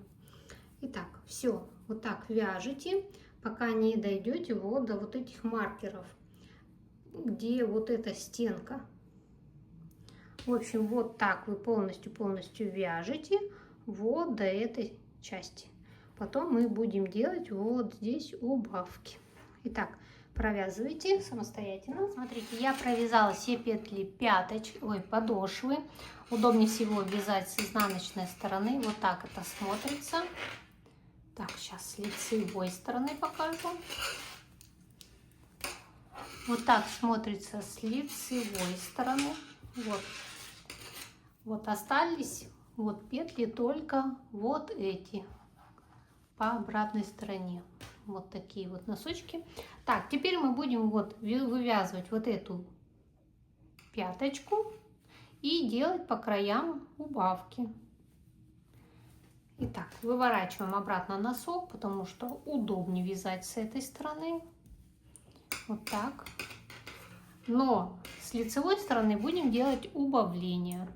Итак, все, вот так вяжете, пока не дойдете вот до вот этих маркеров, где вот эта стенка. В общем, вот так вы полностью вяжете вот до этой части. Потом мы будем делать вот здесь убавки. Итак, провязывайте самостоятельно. Смотрите, я провязала все петли подошвы. Удобнее всего вязать с изнаночной стороны. Вот так это смотрится. Так, сейчас с лицевой стороны покажу. Вот так смотрится с лицевой стороны. Вот. Вот остались вот петли только вот эти по обратной стороне. Вот такие вот носочки. Так, теперь мы будем вот вывязывать вот эту пяточку и делать по краям убавки. Итак, выворачиваем обратно носок, потому что удобнее вязать с этой стороны. Вот так. Но с лицевой стороны будем делать убавление.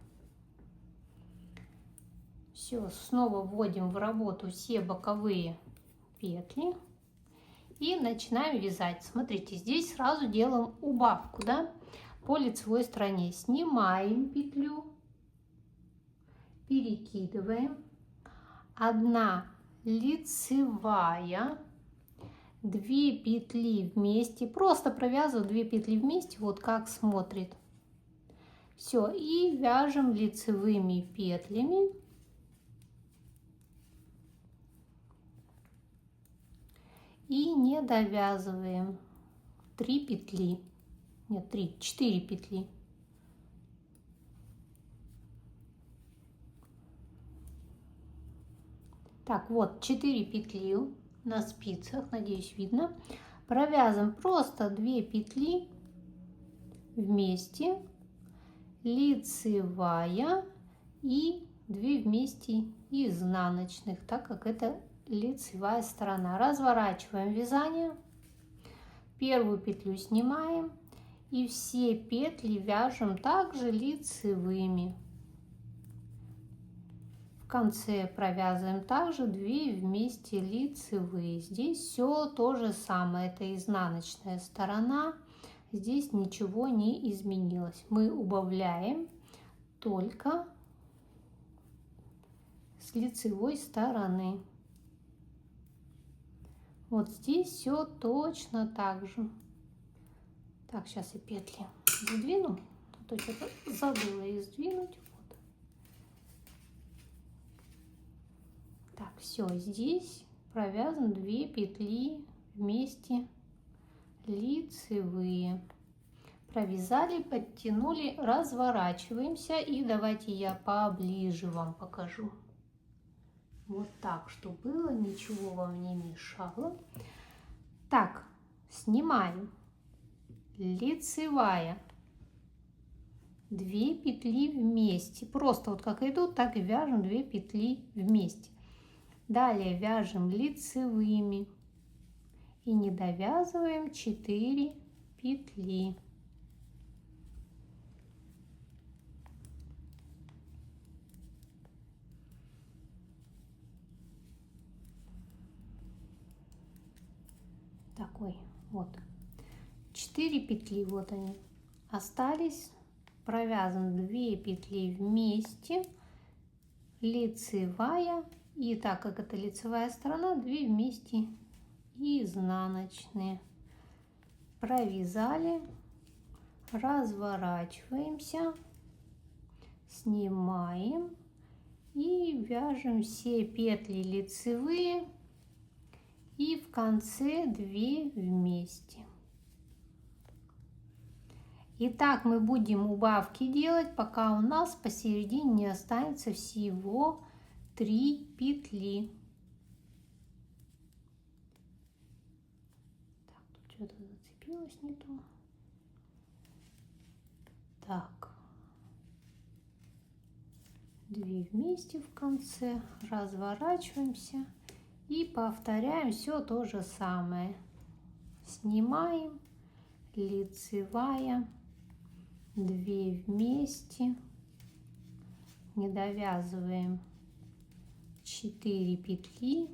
Все, снова вводим в работу все боковые петли и начинаем вязать. Смотрите, здесь сразу делаем убавку, да, по лицевой стороне. Снимаем петлю, перекидываем, 1 лицевая, 2 петли вместе, просто провязываю 2 петли вместе, вот как смотрит. Все, и вяжем лицевыми петлями. И не довязываем 3 петли, нет, 4 петли. Так, вот 4 петли на спицах, надеюсь, видно. Провязываем просто 2 петли вместе, лицевая и 2 вместе изнаночных, так как это лицевая сторона. Разворачиваем вязание, первую петлю снимаем и все петли вяжем также лицевыми. В конце провязываем также 2 вместе лицевые. Здесь все то же самое, это изнаночная сторона, здесь ничего не изменилось. Мы убавляем только с лицевой стороны. Вот здесь все точно так же. Так, сейчас я петли сдвину, а то что-то забыла их сдвинуть. Вот. Так, все, здесь провязан 2 петли вместе лицевые. Провязали, подтянули, разворачиваемся и давайте я поближе вам покажу. Вот так, чтобы было, ничего вам не мешало. Так, снимаем. Лицевая. 2 петли вместе. Просто вот как идут, так и вяжем 2 петли вместе. Далее вяжем лицевыми. И не довязываем 4 петли. Такой вот 4 петли, вот они остались, провязан 2 петли вместе, лицевая, и так как это лицевая сторона, 2 вместе изнаночные. Провязали, разворачиваемся, снимаем и вяжем все петли лицевые. И в конце 2 вместе. И так мы будем убавки делать, пока у нас посередине не останется всего 3 петли. Так, тут что-то зацепилось не то. Так. 2 2 вместе в конце, разворачиваемся и повторяем все то же самое. Снимаем, лицевая, 2 вместе, не довязываем 4 петли,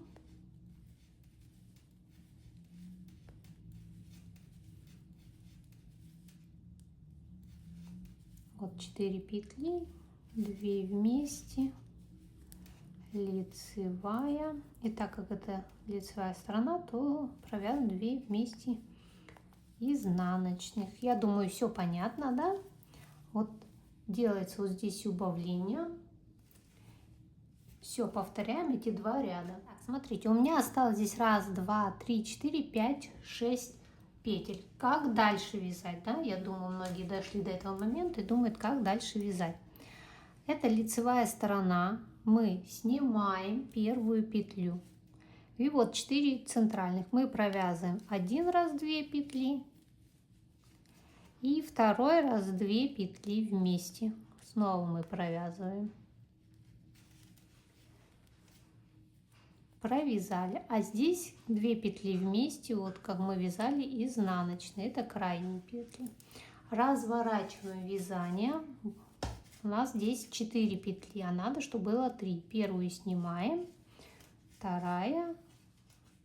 вот 4 петли, 2 вместе, лицевая, и так как это лицевая сторона, то провязываем 2 вместе изнаночных. Я думаю, все понятно, да? Вот делается вот здесь убавление. Все, повторяем эти 2 ряда. Так, смотрите, у меня осталось здесь 1, 2, 3, 4, 5, 6 петель. Как дальше вязать, да? Я думаю, многие дошли до этого момента и думают, как дальше вязать. Это лицевая сторона. Мы снимаем первую петлю. И вот 4 центральных мы провязываем 1 раз 2 петли и 2 раз 2 петли вместе. Снова мы провязываем. Провязали. А здесь 2 петли вместе, вот как мы вязали изнаночные. Это крайние петли. Разворачиваем вязание. У нас здесь 4 петли, а надо, чтобы было 3. Первую снимаем, 2,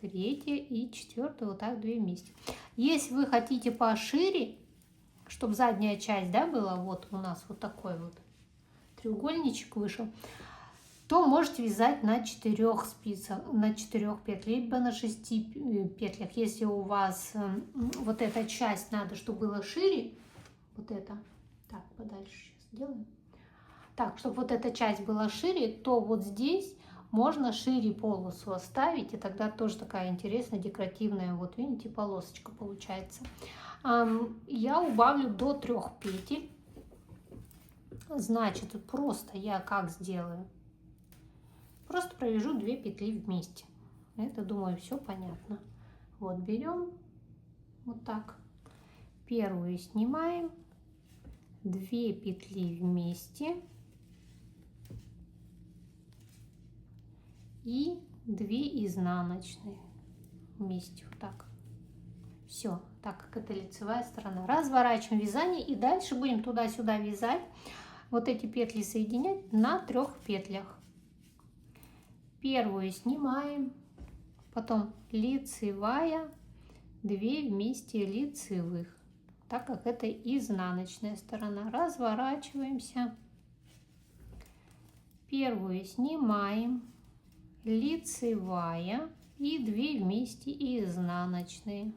3 и 4, вот так 2 вместе. Если вы хотите пошире, чтобы задняя часть, да, была, вот у нас вот такой вот треугольничек вышел, то можете вязать на 4 спицах, на 4 петлях, либо на 6 петлях. Если у вас вот эта часть надо, чтобы было шире, вот это, так, подальше сейчас сделаем. Так, чтобы вот эта часть была шире, то вот здесь можно шире полосу оставить, и тогда тоже такая интересная декоративная, вот видите, полосочка получается. Я убавлю до 3 петель. Значит, просто я как сделаю? Просто провяжу 2 петли вместе. Это, думаю, все понятно. Вот берем вот так. Первую снимаем, 2 петли вместе и 2 изнаночные вместе, вот так. Все, так как это лицевая сторона. Разворачиваем вязание и дальше будем туда-сюда вязать, вот эти петли соединять на 3 петлях. Первую снимаем, потом лицевая, 2 вместе лицевых, так как это изнаночная сторона. Разворачиваемся, первую снимаем, лицевая и 2 вместе изнаночные.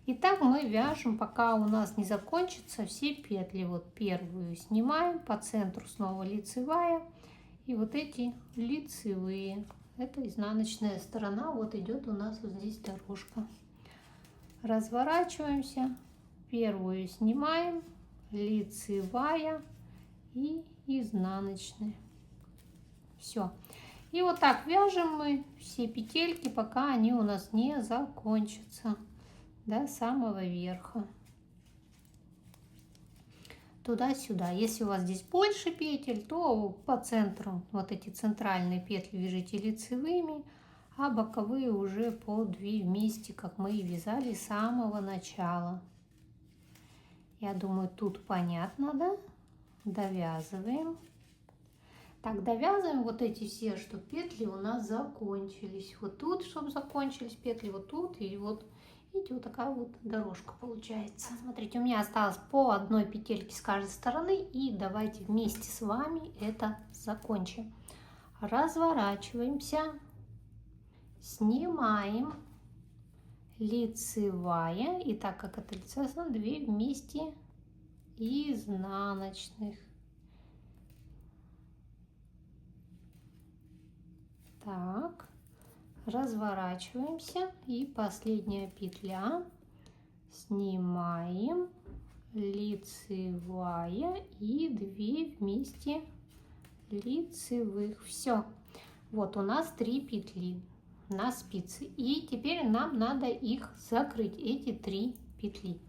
И так мы вяжем, пока у нас не закончатся все петли. Вот первую снимаем, по центру снова лицевая и вот эти лицевые. Это изнаночная сторона, вот идет у нас вот здесь дорожка. Разворачиваемся, первую снимаем, лицевая и изнаночная. Все. И вот так вяжем мы все петельки, пока они у нас не закончатся до самого верха. Туда-сюда. Если у вас здесь больше петель, то по центру вот эти центральные петли вяжите лицевыми, а боковые уже по 2 вместе, как мы и вязали с самого начала. Я думаю, тут понятно, да? Довязываем. Так, довязываем вот эти все, что петли у нас закончились. Вот тут, чтобы закончились петли, вот тут и вот. Видите, вот такая вот дорожка получается. Смотрите, у меня осталось по 1 петельке с каждой стороны. И давайте вместе с вами это закончим. Разворачиваемся. Снимаем. Лицевая. И так как это лицевая сторона, 2 вместе изнаночных. Так. Разворачиваемся и последняя петля, снимаем, лицевая и 2 вместе лицевых. Все, вот у нас 3 петли на спице, и теперь нам надо их закрыть, эти 3 петли.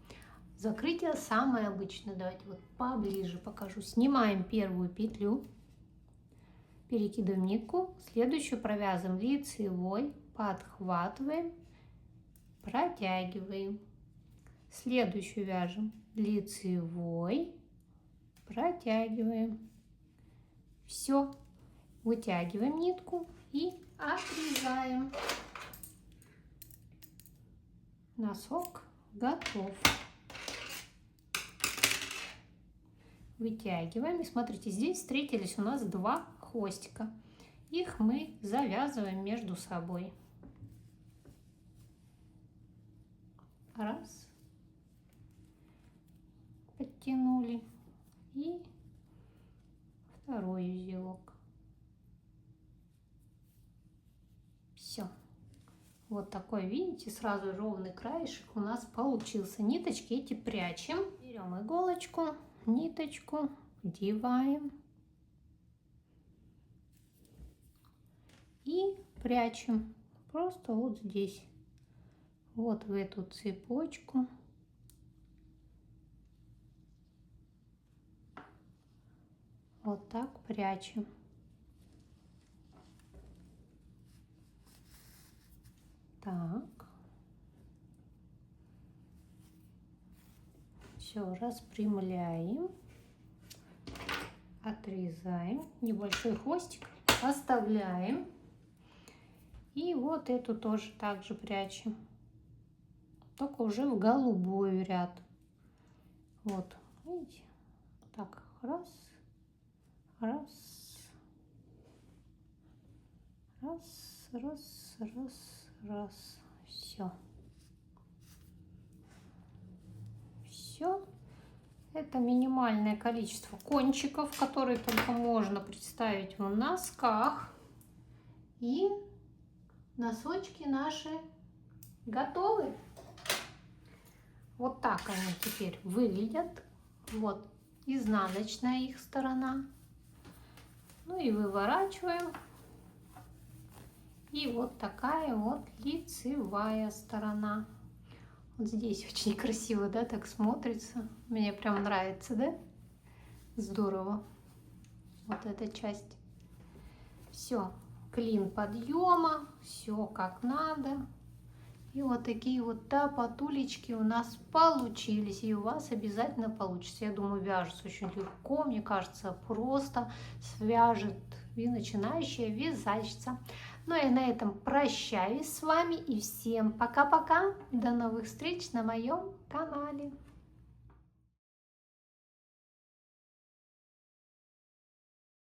Закрытие самое обычное. Давайте вот поближе покажу. Снимаем первую петлю, Перекидываем нитку, следующую провязываем лицевой, подхватываем, протягиваем. Следующую вяжем лицевой, протягиваем. Все, вытягиваем нитку и отрезаем. Носок готов. Вытягиваем. И смотрите, здесь встретились у нас два хвостика. Их мы завязываем между собой. Раз. Подтянули. И второй узелок. Все. Вот такой, видите, сразу ровный краешек у нас получился. Ниточки эти прячем. Берем иголочку, ниточку, вдеваем и прячем просто вот здесь, вот в эту цепочку. Вот так прячем. Так. Все, распрямляем. Отрезаем. Небольшой хвостик оставляем. И вот эту тоже также прячем. Только уже в голубой ряд. Вот, видите? Так, раз. Раз. Раз, раз, раз, раз. Все. Все. Это минимальное количество кончиков, которые только можно представить в носках. И носочки наши готовы. Вот так они теперь выглядят. Вот изнаночная их сторона. Ну и выворачиваем. И вот такая вот лицевая сторона. Вот здесь очень красиво, да, так смотрится. Мне прям нравится, да? Здорово. Вот эта часть. Все, клин подъема, все как надо. И вот такие вот тапотулечки у нас получились. И у вас обязательно получится. Я думаю, вяжется очень легко. Мне кажется, просто свяжет и начинающая вязальщица. Ну и на этом прощаюсь с вами. И всем пока-пока. До новых встреч на моем канале.